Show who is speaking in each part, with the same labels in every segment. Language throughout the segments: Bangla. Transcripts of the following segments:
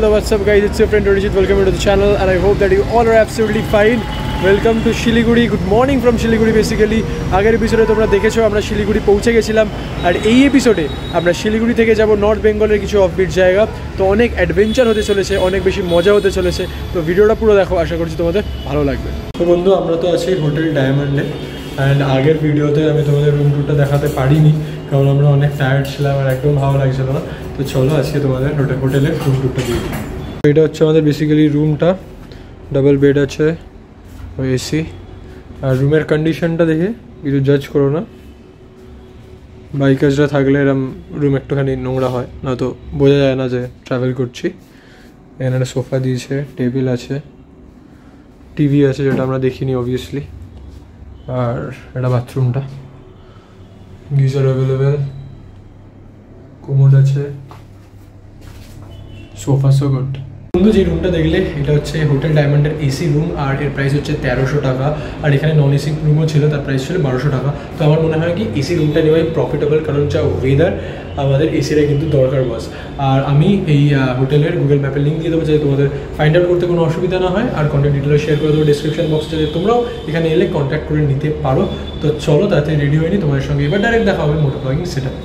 Speaker 1: hello, what's up guys, it's your friend Rijit. Welcome to the channel and I hope that you all are absolutely fine. Welcome to Shiliguri. Good morning from Shiliguri basically. আগের এপিসোডে তোমরা দেখেছো আমরা শিলিগুড়ি পৌঁছে গেছিলাম, আর এই এপিসোডে আমরা শিলিগুড়ি থেকে যাব নর্থ বেঙ্গলের কিছু অফবিট জায়গা। তো অনেক অ্যাডভেঞ্চার হতে চলেছে, অনেক বেশি মজা হতে চলেছে। তো ভিডিওটা পুরো দেখো, আশা করছি তোমাদের ভালো লাগবে। তো বন্ধু, আমরা তো আছি হোটেল ডায়মন্ডে, অ্যান্ড আগের ভিডিওতে আমি তোমাদের রুম টুরটা দেখাতে পারিনি কারণ আমরা অনেক টায়ার্ড ছিলাম আর একদম ভালো লাগছিল না। তো চলো আজকে তোমাদের হোটেলের রুম টুরটা দিয়ে দিই। এটা হচ্ছে আমাদের বেসিক্যালি রুমটা, ডাবল বেড আছে, এসি, আর রুমের কন্ডিশনটা দেখে কিছু জাজ করো না। বাইকার্সরা থাকলে এরম রুম একটুখানি নোংরা হয়, নয়তো বোঝা যায় না যে ট্রাভেল করছি। এখানে একটা সোফা দিয়েছে, টেবিল আছে, টিভি আছে যেটা আমরা দেখিনি অবভিয়াসলি, আর এটা বাথরুমটা, গিজার অ্যাভেলেবেল, কোমোড আছে, সোফা সো গুড। বন্ধু, যে রুমটা দেখলে এটা হচ্ছে হোটেল ডায়মন্ডের এসি রুম, আর এর প্রাইস হচ্ছে 1300 টাকা। আর এখানে নন এসি রুমও ছিল, তার প্রাইস ছিল 1200 টাকা। তো আমার মনে হয় কি এসি রুমটা নেওয়াই প্রফিটেবল, কারণ যা ওয়েদার আমাদের এসিটা কিন্তু দরকার বস। আর আমি এই হোটেলের গুগল ম্যাপের লিঙ্ক দিয়ে দেবো যাতে তোমাদের ফাইন্ড আউট করতে কোনো অসুবিধা না হয়, আর কন্ট্যাক্ট ডিটেলস শেয়ার করে দেবো ডিসক্রিপশন বক্সে, যাতে তোমরাও এখানে এলে কন্ট্যাক্ট করে নিতে পারো। তো চলো তাড়াতাড়ি রেডি হয়নি, তোমাদের সঙ্গে এবার ডাইরেক্ট দেখা হবে মোটো ব্লগিং সেটআপ।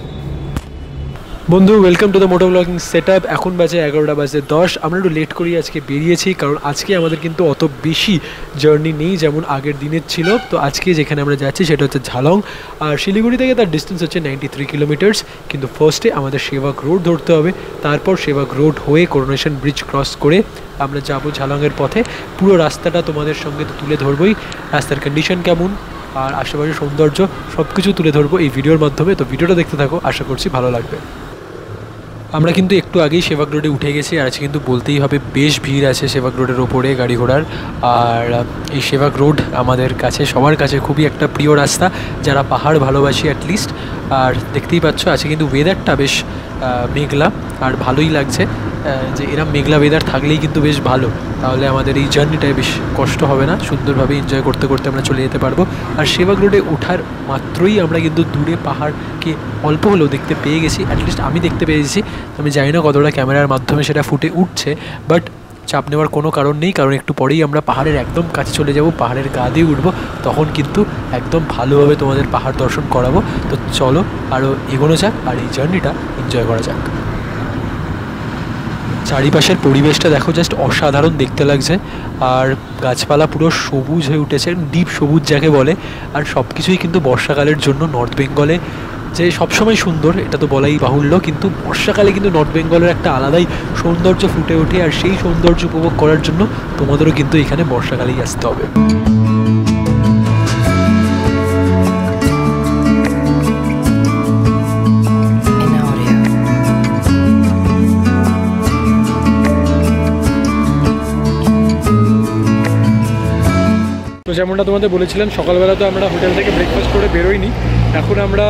Speaker 1: বন্ধু, welcome to the moto blogging setup. এখন বাজে 11:10। আমরা একটু লেট করি আজকে বেরিয়েছি, কারণ আজকে আমাদের কিন্তু অত বেশি জার্নি নেই যেমন আগের দিনের ছিল। তো আজকে যেখানে আমরা যাচ্ছি সেটা হচ্ছে ঝালং, আর শিলিগুড়ি থেকে তার ডিস্টেন্স হচ্ছে 93 কিলোমিটার্স। কিন্তু ফার্স্টে আমাদের সেবাগ রোড ধরতে হবে, তারপর সেবাগ রোড হয়ে করোনেশন ব্রিজ ক্রস করে আমরা যাব ঝালংয়ের পথে। পুরো রাস্তাটা তোমাদের সঙ্গে তো তুলে ধরবই, রাস্তার কন্ডিশন কেমন আর আশেপাশের সৌন্দর্য সব কিছু তুলে ধরবো এই ভিডিওর মাধ্যমে। তো ভিডিওটা দেখতে থাকো, আশা করছি ভালো লাগবে। আমরা কিন্তু একটু আগেই সেবাগ রোডে উঠে গেছি, আর আজকে কিন্তু বলতেই হবে বেশ ভিড় আছে সেবাগ রোডের ওপরে গাড়ি ঘোড়ার। আর এই সেবাগ রোড আমাদের কাছে সবার কাছে খুবই একটা প্রিয় রাস্তা, যারা পাহাড় ভালোবাসি অ্যাটলিস্ট। আর দেখতেই পাচ্ছ আজকে কিন্তু ওয়েদারটা বেশ মেঘলা, আর ভালোই লাগছে যে এরম মেঘলা ওয়েদার থাকলেই কিন্তু বেশ ভালো, তাহলে আমাদের এই জার্নিটায় বেশ কষ্ট হবে না, সুন্দরভাবে এনজয় করতে করতে আমরা চলে যেতে পারবো। আর সেবাগ রোডে ওঠার মাত্রই আমরা কিন্তু দূরে পাহাড়কে অল্প হলেও দেখতে পেয়ে গেছি, অ্যাটলিস্ট আমি দেখতে পেয়েছি। আমি জানি না কতটা ক্যামেরার মাধ্যমে সেটা ফুটে উঠছে, বাট চাপ নেওয়ার কোনো কারণ নেই, কারণ একটু পরেই আমরা পাহাড়ের একদম কাছে চলে যাব, পাহাড়ের গা দিয়ে উঠবো, তখন কিন্তু একদম ভালোভাবে তোমাদের পাহাড় দর্শন করাবো। তো চলো আরও এগোনো যাক আর এই জার্নিটা এনজয় করা যাক। চারিপাশের পরিবেশটা দেখো, জাস্ট অসাধারণ দেখতে লাগছে, আর গাছপালা পুরো সবুজ হয়ে উঠেছে, ডিপ সবুজ যাকে বলে। আর সব কিছুই কিন্তু বর্ষাকালের জন্য নর্থ বেঙ্গলে যে সবসময় সুন্দর এটা তো বলাই বাহুল্য, কিন্তু বর্ষাকালে কিন্তু নর্থ বেঙ্গলের একটা আলাদাই সৌন্দর্য ফুটে ওঠে, আর সেই সৌন্দর্য উপভোগ করার জন্য তোমাদেরও কিন্তু এখানে বর্ষাকালেই আসতে হবে। তো যেমনটা তোমাদের বলেছিলাম, সকালবেলা তো আমরা হোটেল থেকে ব্রেকফাস্ট করে বেরোইনি, এখন আমরা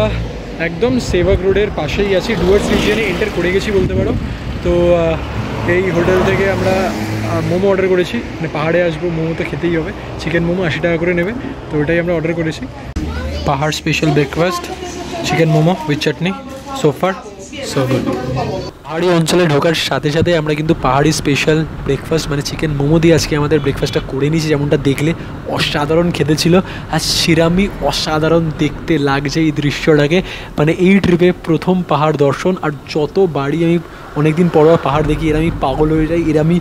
Speaker 1: একদম সেবাগ রোডের পাশেই আছি, ডুয়ার্স রিজিয়নে এন্টার করে গেছি বলতে পারো। তো এই হোটেল থেকে আমরা মোমো অর্ডার করেছি, মানে পাহাড়ে আসবো, মোমো তো খেতেই হবে, চিকেন মোমো 80 টাকা করে নেবে, তো ওটাই আমরা অর্ডার করেছি। পাহাড় special breakfast, chicken momo with chutney, so far so good. পাহাড়ি অঞ্চলে ঢোকার সাথে সাথে আমরা কিন্তু পাহাড়ি স্পেশাল ব্রেকফাস্ট মানে চিকেন মোমো দিয়ে আজকে আমাদের ব্রেকফাস্টটা করে নিয়েছি, যেমনটা দেখলে অসাধারণ খেতে ছিল, আর শিরামি অসাধারণ দেখতে লাগছে এই দৃশ্যটাকে। মানে এই ট্রিপে প্রথম পাহাড় দর্শন, আর যত বাড়ি আমি অনেকদিন পর পাহাড় দেখি এর আমি পাগল হয়ে যাই, এর আমি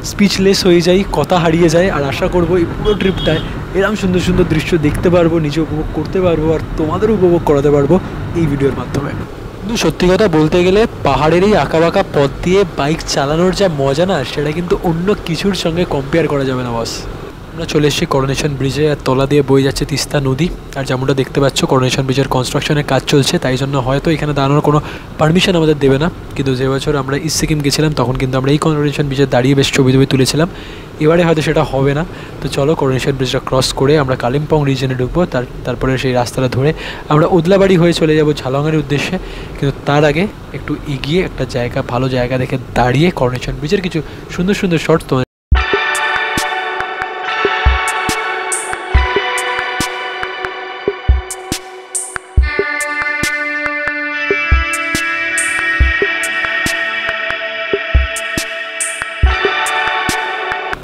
Speaker 1: স্পিচলেস হয়ে যাই, কথা হারিয়ে যায়। আর আশা করবো এই পুরো ট্রিপটায় এরকম সুন্দর সুন্দর দৃশ্য দেখতে পারবো, নিজে উপভোগ করতে পারবো, আর তোমাদেরও উপভোগ করাতে পারবো এই ভিডিওর মাধ্যমে। কিন্তু সত্যি কথা বলতে গেলে পাহাড়ের এই আঁকাবাঁকা পথ দিয়ে বাইক চালানোর যা মজা না, সেটা কিন্তু অন্য কিছুর সঙ্গে কম্পেয়ার করা যাবে না বস। আমরা চলে এসেছি করোনেশন ব্রিজে, আর তলা দিয়ে বয়ে যাচ্ছে তিস্তা নদী। আর যেমনটা দেখতে পাচ্ছ করোনেশন ব্রিজের কনস্ট্রাকশনের কাজ চলছে, তাই জন্য হয়তো এখানে দাঁড়ানোর কোনো পারমিশন আমাদের দেবে না। কিন্তু যে বছর আমরা ইস্ট সিকিম গেছিলাম তখন কিন্তু আমরা এই করোনেশন ব্রিজে দাঁড়িয়ে বেশ ছবি তুলেছিলাম, এবারে হয়তো সেটা হবে না। তো চলো করোনেশন ব্রিজটা ক্রস করে আমরা কালিম্পং রিজনে ঢুকবো, তারপরে সেই রাস্তাটা ধরে আমরা ওদলাবাড়ি হয়ে চলে যাব ঝালংয়ের উদ্দেশ্যে। কিন্তু তার আগে একটু এগিয়ে একটা জায়গা, ভালো জায়গা দেখে দাঁড়িয়ে করোনেশন ব্রিজের কিছু সুন্দর সুন্দর শর্ট তোমাদের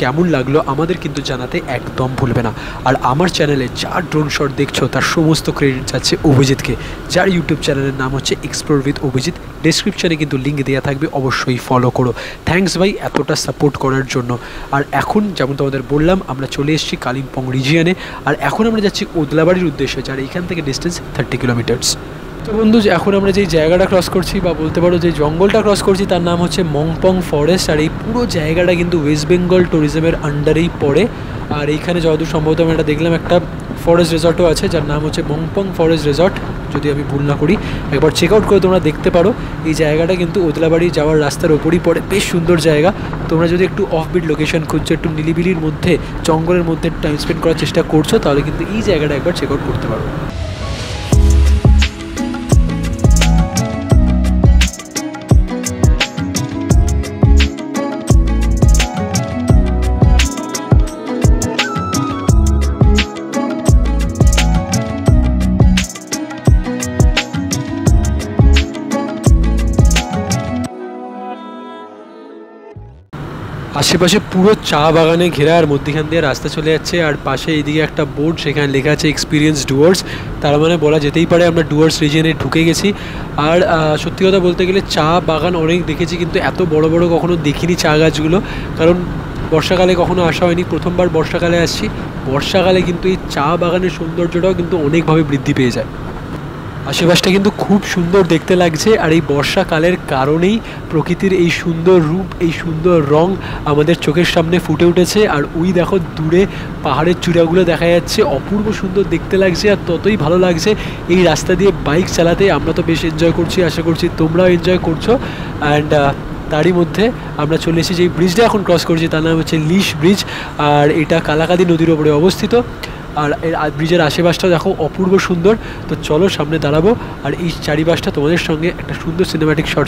Speaker 1: কেমন লাগলো আমাদের কিন্তু জানাতে একদম ভুলবে না। আর আমার চ্যানেলে যা ড্রোন শট দেখছো তার সমস্ত ক্রেডিট যাচ্ছে অভিজিৎকে, যার ইউটিউব চ্যানেলের নাম হচ্ছে এক্সপ্লোর উইথ অভিজিৎ। ডেসক্রিপশানে কিন্তু লিঙ্ক দেওয়া থাকবে, অবশ্যই ফলো করো। থ্যাঙ্কস ভাই এতটা সাপোর্ট করার জন্য। আর এখন যেমন তোমাদের বললাম আমরা চলে এসেছি কালিম্পং রিজিয়নে, আর এখন আমরা যাচ্ছি ওদলাবাড়ির উদ্দেশ্যে, যার এইখান থেকে ডিস্টেন্স 30 কিলোমিটার্স। তো বন্ধু এখন আমরা যেই জায়গাটা ক্রস করছি বা বলতে পারো যে জঙ্গলটা ক্রস করছি তার নাম হচ্ছে মংপং ফরেস্ট। আর এই পুরো জায়গাটা কিন্তু ওয়েস্ট বেঙ্গল ট্যুরিজমের আন্ডারেই পড়ে। আর এইখানে যতদূর সম্ভবত আমরা দেখলাম একটা ফরেস্ট রিসর্টও আছে যার নাম হচ্ছে মংপং ফরেস্ট রিসর্ট, যদি আমি ভুল না করি। একবার চেক আউট করে তোমরা দেখতে পারো। এই জায়গাটা কিন্তু ওদলাবাড়ি যাওয়ার রাস্তার ওপরই পড়ে, বেশ সুন্দর জায়গা। তোমরা যদি একটু অফবিট লোকেশন খুঁজছো, একটু নিলিবিলির মধ্যে জঙ্গলের মধ্যে টাইম স্পেন্ড করার চেষ্টা করছো, তাহলে কিন্তু এই জায়গাটা একবার চেক আউট করতে পারো। আশেপাশে পুরো চা বাগানে ঘেরা, আর মধ্যখান দিয়ে রাস্তা চলে যাচ্ছে। আর পাশে এইদিকে একটা বোর্ড, সেখানে লেখা আছে এক্সপিরিয়েন্স ডুয়ার্স। তার মানে বলা যেতেই পারে আমরা ডুয়ার্স রিজিয়নে ঢুকে গেছি। আর সত্যি কথা বলতে গেলে চা বাগান অনেক দেখেছি, কিন্তু এত বড় বড় কখনো দেখিনি চা গাছগুলো, কারণ বর্ষাকালে কখনো আসা হয়নি, প্রথমবার বর্ষাকালে আসছি। বর্ষাকালে কিন্তু এই চা বাগানের সৌন্দর্যটাও কিন্তু অনেকভাবে বৃদ্ধি পেয়ে যায়। আশেপাশটা কিন্তু খুব সুন্দর দেখতে লাগছে, আর এই বর্ষাকালের কারণেই প্রকৃতির এই সুন্দর রূপ, এই সুন্দর রং আমাদের চোখের সামনে ফুটে উঠেছে। আর ওই দেখো দূরে পাহাড়ের চূড়াগুলো দেখা যাচ্ছে, অপূর্ব সুন্দর দেখতে লাগছে। আর ততই ভালো লাগছে এই রাস্তা দিয়ে বাইক চালাতে। আমরা তো বেশ এনজয় করছি, আশা করছি তোমরাও এনজয় করছো। অ্যান্ড তারই মধ্যে আমরা চলে এসেছি যেই ব্রিজটা এখন ক্রস করছি তার নাম হচ্ছে লিশ ব্রিজ, আর এটা কালাকাদি নদীর ওপরে অবস্থিত। আর এর ব্রিজের আশেপাশটা দেখো অপূর্ব সুন্দর। তো চলো সামনে দাঁড়াবো, আর এই চারিপাশটা তোমাদের সঙ্গে একটা সুন্দর সিনেম্যাটিক শট।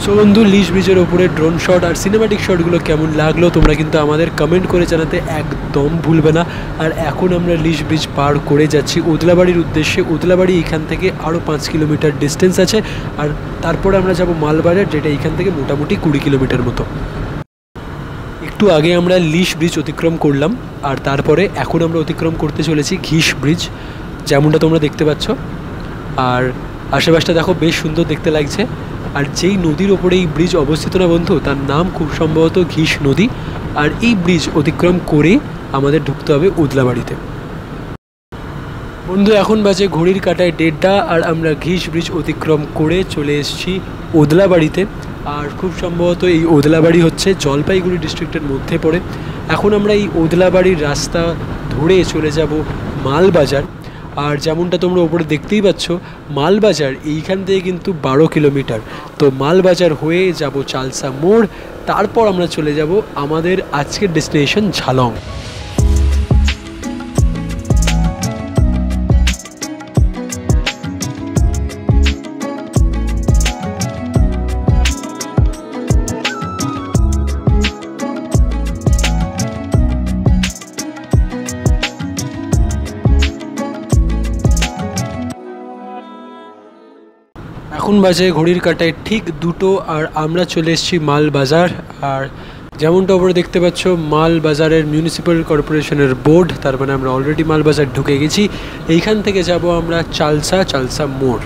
Speaker 1: সো বন্ধু, লিশ ব্রিজের ওপরে ড্রোন শট আর সিনেম্যাটিক শটগুলো কেমন লাগলো তোমরা কিন্তু আমাদের কমেন্ট করে জানাতে একদম ভুলবে না। আর এখন আমরা লিশ ব্রিজ পার করে যাচ্ছি ওদলাবাড়ির উদ্দেশ্যে। ওদলাবাড়ি এখান থেকে আরও 5 কিলোমিটার ডিস্টেন্স আছে, আর তারপরে আমরা যাব মালবাজার, যেটা এখান থেকে মোটামুটি 20 কিলোমিটার মতো। একটু আগে আমরা লিশ ব্রিজ অতিক্রম করলাম, আর তারপরে এখন আমরা অতিক্রম করতে চলেছি ঘিশ ব্রিজ, যেমনটা তোমরা দেখতে পাচ্ছ। আর আশেপাশটা দেখো বেশ সুন্দর দেখতে লাগছে। আর যেই নদীর ওপরে এই ব্রিজ অবস্থিত না বন্ধু, তার নাম খুব সম্ভবত ঘিশ নদী। আর এই ব্রিজ অতিক্রম করে আমাদের ঢুকতে হবে ওদলাবাড়িতে। বন্ধু এখন বাজে ঘড়ির কাঁটায় 1:30, আর আমরা ঘিশ ব্রিজ অতিক্রম করে চলে এসেছি ওদলাবাড়িতে। আর খুব সম্ভবত এই ওদলাবাড়ি হচ্ছে জলপাইগুড়ি ডিস্ট্রিক্টের মধ্যে পড়ে। এখন আমরা এই ওদলাবাড়ির রাস্তা ধরে চলে যাব মালবাজার। আর যেমনটা তোমরা ওপরে দেখতেই পাচ্ছ, মালবাজার এইখান থেকে কিন্তু 12 কিলোমিটার। তো মালবাজার হয়ে যাব চালসা মোড়, তারপর আমরা চলে যাব আমাদের আজকের ডেস্টিনেশন ঝালং। এখন বাজে ঘড়ির কাঁটায় ঠিক 2টো, আর আমরা চলে এসেছি মালবাজার। আর যেমনটা ওপরে দেখতে পাচ্ছ মালবাজারের মিউনিসিপ্যাল কর্পোরেশনের বোর্ড, তার মানে আমরা অলরেডি মালবাজার ঢুকে গেছি। এইখান থেকে যাব আমরা চালসা মোড়।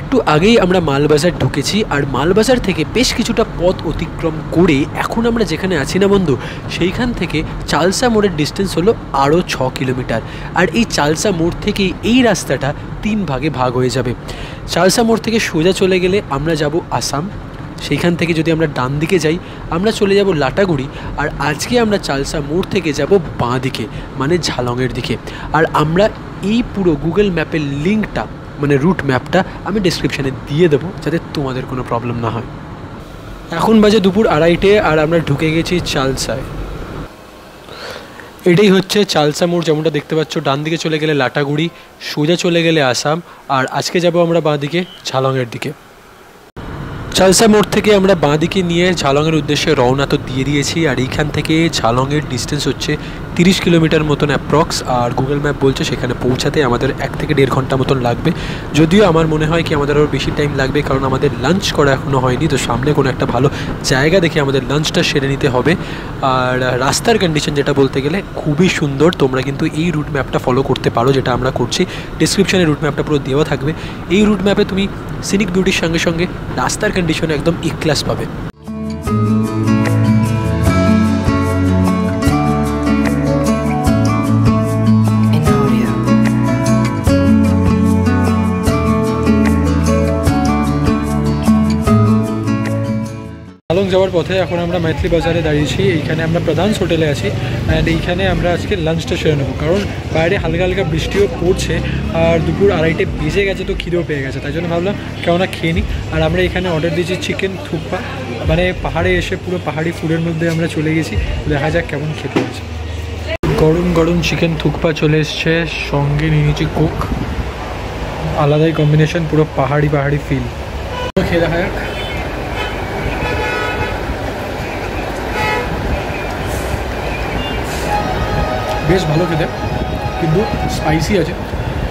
Speaker 1: একটু আগেই আমরা মালবাজার ঢুকেছি, আর মালবাজার থেকে বেশ কিছুটা পথ অতিক্রম করে এখন আমরা যেখানে আছি না বন্ধু, সেইখান থেকে চালসা মোড়ের ডিস্টেন্স হলো আরও 6 কিলোমিটার। আর এই চালসা মোড় থেকেই এই রাস্তাটা 3 ভাগে ভাগ হয়ে যাবে। চালসা মোড় থেকে সোজা চলে গেলে আমরা যাব আসাম, সেইখান থেকে যদি আমরা ডান দিকে যাই আমরা চলে যাব লাটাগুড়ি। আর আজকে আমরা চালসা মোড় থেকে যাব বাঁ দিকে, মানে ঝালংয়ের দিকে। আর আমরা এই পুরো গুগল ম্যাপের লিঙ্কটা, মানে রুট ম্যাপটা আমি ডেসক্রিপশানে দিয়ে দেবো, যাতে তোমাদের কোনো প্রবলেম না হয়। এখন বাজে দুপুর 2:30, আর আমরা ঢুকে গেছি চালসায়। এটাই হচ্ছে চালসা মোড়, যেমনটা দেখতে পাচ্ছ। ডান দিকে চলে গেলে লাটাগুড়ি, সোজা চলে গেলে আসাম, আর আজকে যাব আমরা বাঁ দিকে ঝালংয়ের দিকে। চালসা মোড় থেকে আমরা বাঁ দিকে নিয়ে ঝালংয়ের উদ্দেশ্যে রওনা তো দিয়ে দিয়েছি। আর এইখান থেকে ঝালংয়ের ডিস্টেন্স হচ্ছে 30 কিলোমিটার মতন অ্যাপ্রক্স। আর গুগল ম্যাপ বলছে সেখানে পৌঁছাতে আমাদের 1 থেকে 1.5 ঘন্টা মতন লাগবে। যদিও আমার মনে হয় কি আমাদের আরও বেশি টাইম লাগবে, কারণ আমাদের লাঞ্চ করা এখনও হয়নি। তো সামনে কোনো একটা ভালো জায়গা দেখে আমাদের লাঞ্চটা সেরে নিতে হবে। আর রাস্তার কন্ডিশন যেটা বলতে গেলে খুবই সুন্দর। তোমরা কিন্তু এই রুট ম্যাপটা ফলো করতে পারো, যেটা আমরা করছি। ডিসক্রিপশানে রুট ম্যাপটা পুরো দেওয়া থাকবে। এই রুট ম্যাপে তুমি সিনিক বিউটির সঙ্গে সঙ্গে রাস্তার কন্ডিশন একদম ই ক্লাস পাবে। ঝালং যাওয়ার পথে এখন আমরা মাইথিলি বাজারে দাঁড়িয়েছি। এইখানে আমরা প্রধানস হোটেলে আছি, অ্যান্ড এইখানে আমরা আজকে লাঞ্চটা সেরে নেবো, কারণ বাইরে হালকা হালকা বৃষ্টিও পড়ছে আর দুপুর 2:30 বেজে গেছে, তো খিদেও পেয়ে গেছে। তাই জন্য ভাবলাম কেননা খেয়ে নিই। আর আমরা এখানে অর্ডার দিয়েছি চিকেন থুকপা, মানে পাহাড়ে এসে পুরো পাহাড়ি ফুডের মধ্যে আমরা চলে গেছি। দেখা যাক কেমন খেতে হয়েছে। গরম গরম চিকেন থুকপা চলে এসছে, সঙ্গে নিয়ে নিয়েছি কোক। আলাদাই কম্বিনেশন, পুরো পাহাড়ি পাহাড়ি ফিল। খেয়ে দেখা যাক। বেশ ভালো খেতে, কিন্তু স্পাইসি আছে।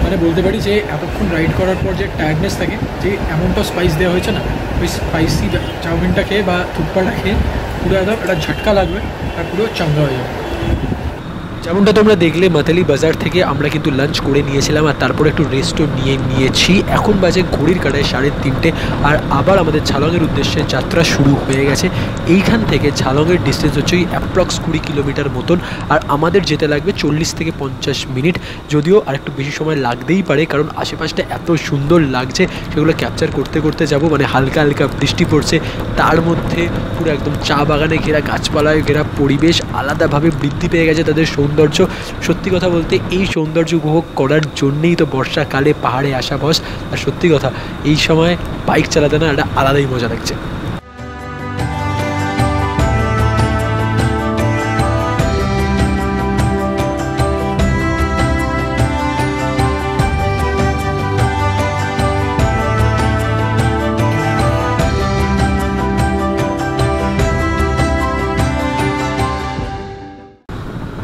Speaker 1: মানে বলতে পারি যে এতক্ষণ রাইড করার পর যে টায়ার্ডনেস থাকে, যে এমনটা স্পাইস দেওয়া হয়েছে না, ওই স্পাইসি চাউমিনটা খেয়ে বা থুকপাটা খেয়ে পুরো একদম একটা ঝটকা লাগবে আর পুরো চাঙ্গা হয়ে যাবে। যেমনটা তোমরা দেখলে মাতালি বাজার থেকে আমরা কিন্তু লাঞ্চ করে নিয়েছিলাম, আর তারপর একটু রেস্টও নিয়েছি। এখন বাজে ঘড়ির কাঁটায় 3:30, আর আবার আমাদের ঝালংয়ের উদ্দেশ্যে যাত্রা শুরু হয়ে গেছে। এইখান থেকে ঝালংয়ের ডিস্টেন্স হচ্ছে ওই অ্যাপ্রক্স 20 কিলোমিটার মতন, আর আমাদের যেতে লাগবে 40 থেকে 50 মিনিট। যদিও আর একটু বেশি সময় লাগতেই পারে, কারণ আশেপাশটা এত সুন্দর লাগছে, সেগুলো ক্যাপচার করতে করতে যাব। মানে হালকা হালকা বৃষ্টি পড়ছে, তার মধ্যে পুরো একদম চা বাগানে ঘেরা, গাছপালায় ঘেরা পরিবেশ আলাদাভাবে বৃদ্ধি পেয়ে গেছে তাদের সৌন্দর্য। সত্যি কথা বলতে এই সৌন্দর্য উপভোগ করার জন্যেই তো বর্ষাকালে পাহাড়ে আসা বস। আর সত্যি কথা, এই সময় বাইক চালাতে না একটা আলাদাই মজা লাগছে।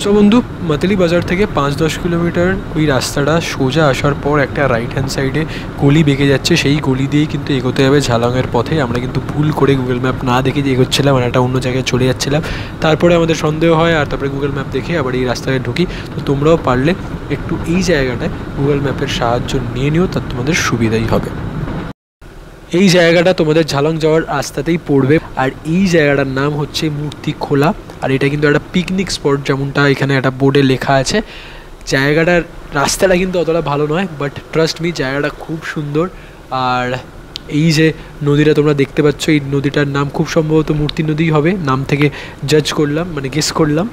Speaker 1: সো বন্ধু, মাতালি বাজার থেকে 5-10 কিলোমিটার ওই রাস্তাটা সোজা আসার পর একটা রাইট হ্যান্ড সাইডে গলি বেঁকে যাচ্ছে। সেই গলি দিয়েই কিন্তু এগোতে হবে ঝালংয়ের পথে। আমরা কিন্তু ভুল করে গুগল ম্যাপ না দেখে যে এগোচ্ছিলাম, আর একটা অন্য জায়গায় চলে যাচ্ছিলাম। তারপরে আমাদের সন্দেহ হয়, আর তারপরে গুগল ম্যাপ দেখে আবার এই রাস্তায় ঢুকি। তো তোমরাও পারলে একটু এই জায়গাটায় গুগল ম্যাপের সাহায্য নিয়ে নিও, তার তোমাদের সুবিধাই হবে। এই জায়গাটা তোমাদের ঝালং যাওয়ার রাস্তাতেই পড়বে, আর এই জায়গাটার নাম হচ্ছে মূর্তি খোলা। আর এটা কিন্তু একটা পিকনিক স্পট, যেমনটা এখানে একটা বোর্ডে লেখা আছে। জায়গাটার রাস্তাটা কিন্তু অতটা ভালো নয়, বাট ট্রাস্ট মি জায়গাটা খুব সুন্দর। আর এই যে নদীটা তোমরা দেখতে পাচ্ছ, এই নদীটার নাম খুব সম্ভবত মূর্তি নদীই হবে, নাম থেকে জাজ করলাম, মানে গেস করলাম।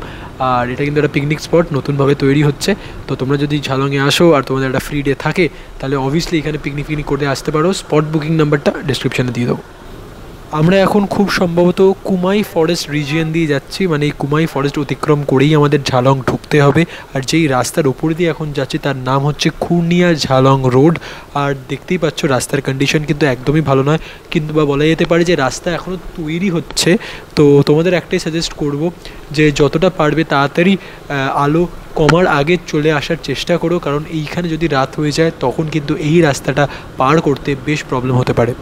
Speaker 1: আর এটা কিন্তু একটা পিকনিক স্পট নতুনভাবে তৈরি হচ্ছে। তো তোমরা যদি ঝালংয়ে আসো আর তোমাদের একটা ফ্রি ডে থাকে, তাহলে অবভিয়াসলি এখানে পিকনিক করতে আসতে পারো। স্পট বুকিং নাম্বারটা ডিসক্রিপশানে দিয়ে দেবো। আমরা এখন খুব সম্ভবত কুমাই ফরেস্ট রিজিয়ন দিয়ে যাচ্ছি, মানে এই কুমাই ফরেস্ট অতিক্রম করেই আমাদের ঝালং ঢুকতে হবে। আর যেই রাস্তার ওপর দিয়ে এখন যাচ্ছি তার নাম হচ্ছে খুর্নিয়া ঝালং রোড। আর দেখতেই পাচ্ছ রাস্তার কন্ডিশন কিন্তু একদমই ভালো নয়, কিন্তু বা বলা যেতে পারে যে রাস্তা এখনও তৈরি হচ্ছে। তো তোমাদের একটাই সাজেস্ট করব যে যতটা পারবে তাড়াতাড়ি আলো কমার আগে চলে আসার চেষ্টা করো, কারণ এইখানে যদি রাত হয়ে যায় তখন কিন্তু এই রাস্তাটা পার করতে বেশ প্রবলেম হতে পারে।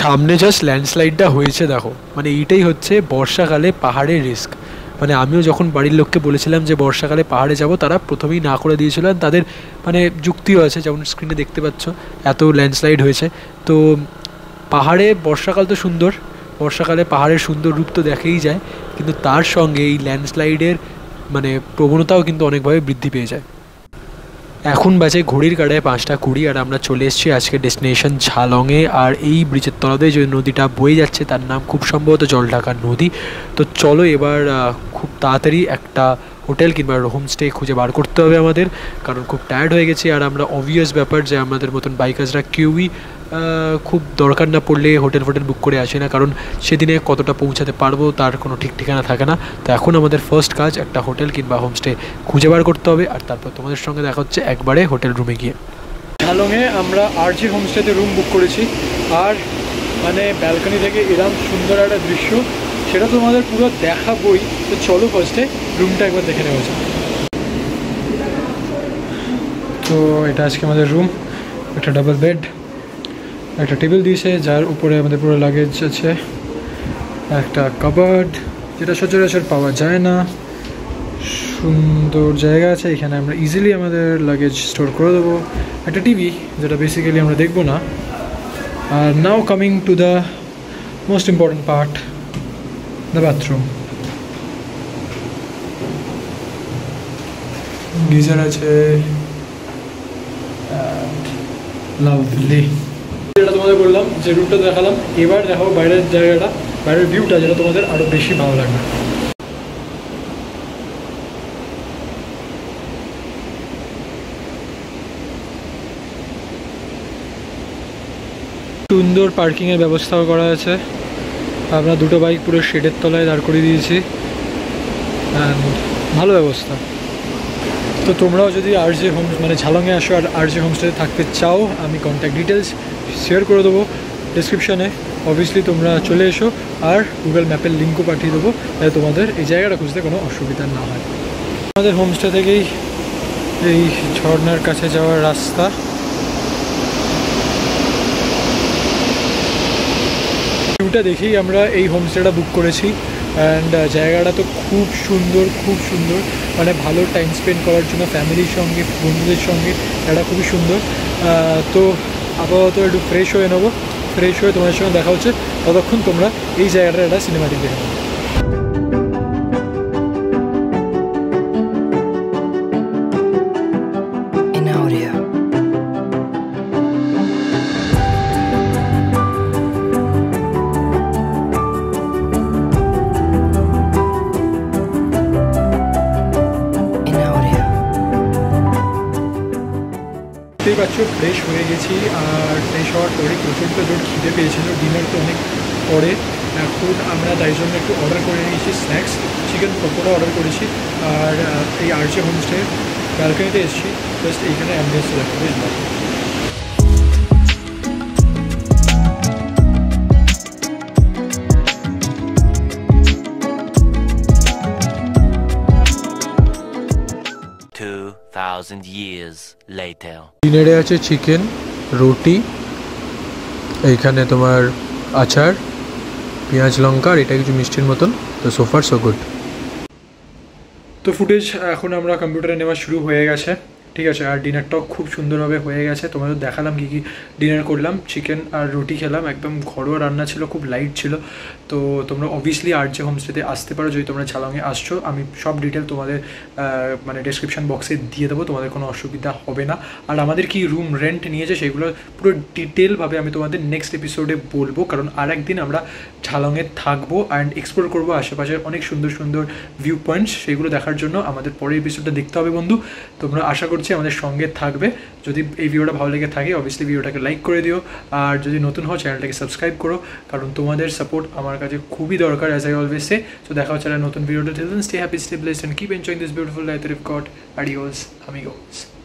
Speaker 1: সামনে জাস্ট ল্যান্ডস্লাইডটা হয়েছে দেখো, মানে এইটাই হচ্ছে বর্ষাকালে পাহাড়ের রিস্ক। মানে আমিও যখন বাড়ির লোককে বলেছিলাম যে বর্ষাকালে পাহাড়ে যাব, তারা প্রথমেই না করে দিয়েছিল। তাদের মানে যুক্তিও আছে, যেমন স্ক্রিনে দেখতে পাচ্ছ এত ল্যান্ডস্লাইড হয়েছে। তো পাহাড়ে বর্ষাকাল তো সুন্দর, বর্ষাকালে পাহাড়ের সুন্দর রূপ তো দেখেই যায়, কিন্তু তার সঙ্গে এই ল্যান্ডস্লাইডের মানে প্রবণতাও কিন্তু অনেকভাবে বৃদ্ধি পেয়ে যায়। এখন বাজে ঘড়ির কাঁটায় 5:20, আর আমরা চলে এসেছি আজকে ডেস্টিনেশন ঝালংয়ে। আর এই ব্রিজের তলাতে যে নদীটা বয়ে যাচ্ছে তার নাম খুব সম্ভবত জলঢাকা নদী। তো চলো এবার খুব তাড়াতাড়ি একটা হোটেল কিংবা হোমস্টে খুঁজে বার করতে হবে আমাদের, কারণ খুব টায়ার্ড হয়ে গেছি। আর আমরা অবভিয়াস ব্যাপার যে আমাদের মতন বাইকার্সরা কেউই খুব দরকার না পড়লে হোটেল বুক করে আসি না, কারণ সেদিনে কতটা পৌঁছাতে পারবো তার কোনো ঠিক ঠিকানা থাকে না। তো এখন আমাদের ফার্স্ট কাজ একটা হোটেল কিংবা হোমস্টে খুঁজে বার করতে হবে, আর তারপর তোমাদের সঙ্গে দেখা হচ্ছে একবারে হোটেল রুমে গিয়ে। ঝালংয়ে আমরা আরজি হোমস্টেতে রুম বুক করেছি, আর মানে ব্যালকনি থেকে এরকম সুন্দর একটা দৃশ্য সেটা তোমাদের পুরো দেখাবই। তো চলো ফার্স্টে রুমটা একবার দেখে নেওয়া যায়। তো এটা আজকে আমাদের রুম, একটা ডাবল বেড, একটা টেবিল দিয়েছে যার উপরে আমাদের পুরো লাগেজ আছে, একটা কাবার্ড যেটা সচরাচর পাওয়া যায় না, সুন্দর জায়গা আছে, এখানে আমরা ইজিলি আমাদের লাগেজ স্টোর করে দেবো, একটা টিভি যেটা বেসিক্যালি আমরা দেখবো না। আর now coming to the most important part, the bathroom. Geyser আছে, লাভলি। যেটা তোমাদের বললাম যে রুমটা দেখালাম, এবার দেখাবো বাইরের জায়গাটা, বাইরের ভিউটা, যেটা তোমাদের আরও বেশি ভালো লাগবে। সুন্দর পার্কিংয়ের ব্যবস্থাও করা আছে, আমরা দুটো বাইক পুরো শেডের তলায় দাঁড় করিয়ে দিয়েছি, অ্যান্ড ভালো ব্যবস্থা। তো তোমরাও যদি আরজে হোম মানে ঝালংয়ে আসো আর আরজে হোমস্টেতে থাকতে চাও, আমি কন্ট্যাক্ট ডিটেলস শেয়ার করে দেবো ডিসক্রিপশানে। অবভিয়াসলি তোমরা চলে এসো, আর গুগল ম্যাপের লিঙ্কও পাঠিয়ে দেবো, যাতে তোমাদের এই জায়গাটা খুঁজতে কোনো অসুবিধা না হয়। আমাদের হোমস্টে থেকেই এই ঝর্নার কাছে যাওয়ার রাস্তা। ভিউটা দেখেই আমরা এই হোমস্টেটা বুক করেছি, অ্যান্ড জায়গাটা তো খুব সুন্দর, খুব সুন্দর, মানে ভালো টাইম স্পেন্ড করার জন্য ফ্যামিলির সঙ্গে, বন্ধুদের সঙ্গে এটা খুবই সুন্দর। তো আপাতত একটু ফ্রেশ হয়ে নেবো, ফ্রেশ হয়ে তোমাদের সঙ্গে দেখা হচ্ছে, ততক্ষণ তোমরা এই জায়গাটার একটা সিনেমাটিক দেখে নেবো। দেখতেই পাচ্ছ ফ্রেশ হয়ে গেছি, আর ফ্রেশ হওয়ার পরে প্রচণ্ড জোর খিদে পেয়েছিল, ডিনার তো অনেক পরে। এখন আমরা তাই জন্য একটু অর্ডার করে নিয়েছি স্ন্যাক্স, চিকেন পকোড়া অর্ডার করেছি, আর এই আরজে হোমস্টে ব্যালকনিতে এসেছি, জাস্ট এইখানে অ্যাম্বিয়েন্স দেখো, বেশ ভালো।
Speaker 2: 2,000 years later.
Speaker 1: ডিনারে আছে চিকেন, রুটি, এইখানে তোমার আচার, পেঁয়াজ লঙ্কা, আর এটা কিছু মিষ্টির মতন। তো সোফার সো গুড। তো ফুটেজ এখন আমরা কম্পিউটারে নেওয়া শুরু হয়ে গেছে, ঠিক আছে। আর ডিনারটাও খুব সুন্দরভাবে হয়ে গেছে, তোমাদের দেখালাম কী কী ডিনার করলাম। চিকেন আর রুটি খেলাম, একদম ঘরোয়া রান্না ছিল, খুব লাইট ছিল। তো তোমরা অবভিয়াসলি আরজে হোমস্টেতে আসতে পারো যদি তোমরা ঝালংয়ে আসছো। আমি সব ডিটেল তোমাদের মানে ডেসক্রিপশন বক্সে দিয়ে দেবো, তোমাদের কোনো অসুবিধা হবে না। আর আমাদের কি রুম রেন্ট নিয়েছে সেগুলো পুরো ডিটেলভাবে আমি তোমাদের নেক্সট এপিসোডে বলবো, কারণ আর একদিন আমরা ঝালংয়ে থাকবো অ্যান্ড এক্সপ্লোর করবো আশেপাশের অনেক সুন্দর সুন্দর ভিউ পয়েন্টস। সেগুলো দেখার জন্য আমাদের পরের এপিসোডটা দেখতে হবে বন্ধু। তোমরা আশা করছি আমাদের সঙ্গে থাকবে। যদি এই ভিডিওটা ভালো লেগে থাকে অবভিয়াসলি ভিডিওটাকে লাইক করে দিও, আর যদি নতুন হও চ্যানেলটাকে সাবস্ক্রাইব করো, কারণ তোমাদের সাপোর্ট আমার কাছে খুবই দরকার, অ্যাজ আই অলওয়েজ সে। তো দেখা হচ্ছে নতুন ভিডিওটা। Till then stay happy, stay blessed, and keep enjoying this beautiful life that you got. Adios amigos.